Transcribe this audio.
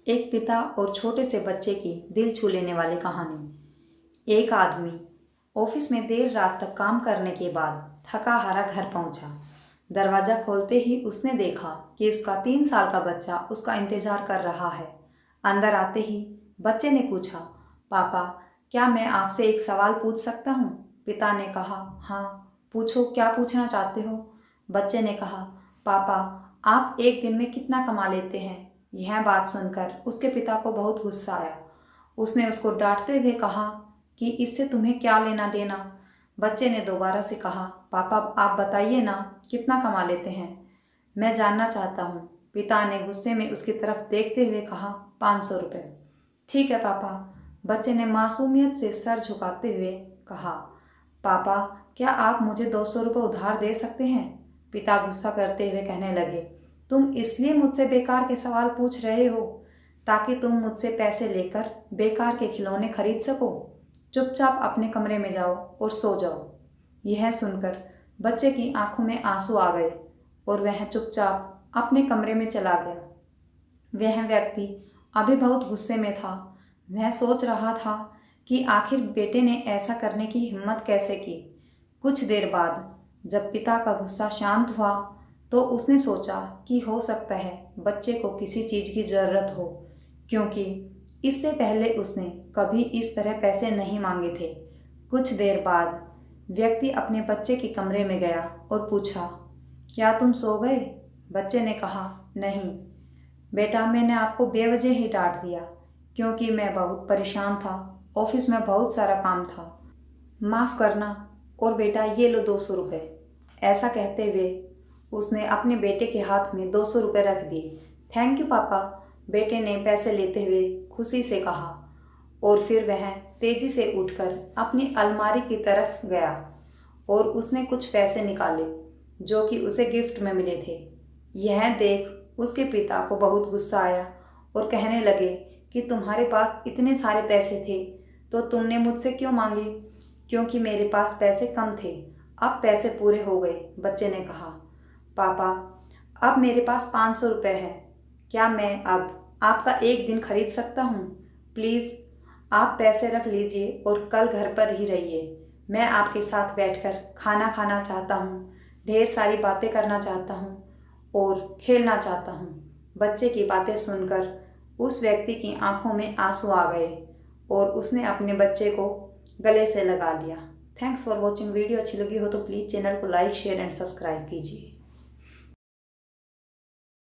एक पिता और छोटे से बच्चे की दिल छू लेने वाली कहानी। एक आदमी ऑफिस में देर रात तक काम करने के बाद थका हारा घर पहुंचा। दरवाज़ा खोलते ही उसने देखा कि उसका 3 साल का बच्चा उसका इंतजार कर रहा है। अंदर आते ही बच्चे ने पूछा, पापा, क्या मैं आपसे एक सवाल पूछ सकता हूँ? पिता ने कहा, हाँ पूछो, क्या पूछना चाहते हो? बच्चे ने कहा, पापा, आप एक दिन में कितना कमा लेते हैं? यह बात सुनकर उसके पिता को बहुत गुस्सा आया। उसने उसको डांटते हुए कहा कि इससे तुम्हें क्या लेना देना। बच्चे ने दोबारा से कहा, पापा आप बताइए ना, कितना कमा लेते हैं? मैं जानना चाहता हूँ। पिता ने गुस्से में उसकी तरफ देखते हुए कहा, 500 रुपये। ठीक है पापा। बच्चे ने मासूमियत से सर झुकाते हुए कहा, पापा क्या आप मुझे 200 रुपये उधार दे सकते हैं? पिता गुस्सा करते हुए कहने लगे, तुम इसलिए मुझसे बेकार के सवाल पूछ रहे हो ताकि तुम मुझसे पैसे लेकर बेकार के खिलौने खरीद सको। चुपचाप अपने कमरे में जाओ और सो जाओ। यह सुनकर बच्चे की आंखों में आंसू आ गए और वह चुपचाप अपने कमरे में चला गया। वह व्यक्ति अभी बहुत गुस्से में था। वह सोच रहा था कि आखिर बेटे ने ऐसा करने की हिम्मत कैसे की। कुछ देर बाद जब पिता का गुस्सा शांत हुआ तो उसने सोचा कि हो सकता है बच्चे को किसी चीज़ की ज़रूरत हो, क्योंकि इससे पहले उसने कभी इस तरह पैसे नहीं मांगे थे। कुछ देर बाद व्यक्ति अपने बच्चे के कमरे में गया और पूछा, क्या तुम सो गए? बच्चे ने कहा, नहीं बेटा, मैंने आपको बेवजह ही डांट दिया क्योंकि मैं बहुत परेशान था। ऑफिस में बहुत सारा काम था, माफ़ करना। और बेटा ये लो 200 रुपये। ऐसा कहते हुए उसने अपने बेटे के हाथ में 200 रुपये रख दिए। थैंक यू पापा, बेटे ने पैसे लेते हुए खुशी से कहा। और फिर वह तेजी से उठकर अपनी अलमारी की तरफ गया और उसने कुछ पैसे निकाले जो कि उसे गिफ्ट में मिले थे। यह देख उसके पिता को बहुत गुस्सा आया और कहने लगे कि तुम्हारे पास इतने सारे पैसे थे तो तुमने मुझसे क्यों मांगे? क्योंकि मेरे पास पैसे कम थे, अब पैसे पूरे हो गए। बच्चे ने कहा, पापा अब मेरे पास 500 रुपये है, क्या मैं अब आपका एक दिन खरीद सकता हूँ? प्लीज़ आप पैसे रख लीजिए और कल घर पर ही रहिए। मैं आपके साथ बैठकर खाना खाना चाहता हूँ, ढेर सारी बातें करना चाहता हूँ और खेलना चाहता हूँ। बच्चे की बातें सुनकर उस व्यक्ति की आंखों में आंसू आ गए और उसने अपने बच्चे को गले से लगा लिया। Thanks for watching. वीडियो अच्छी लगी हो तो प्लीज़ चैनल को लाइक, शेयर एंड सब्सक्राइब कीजिए।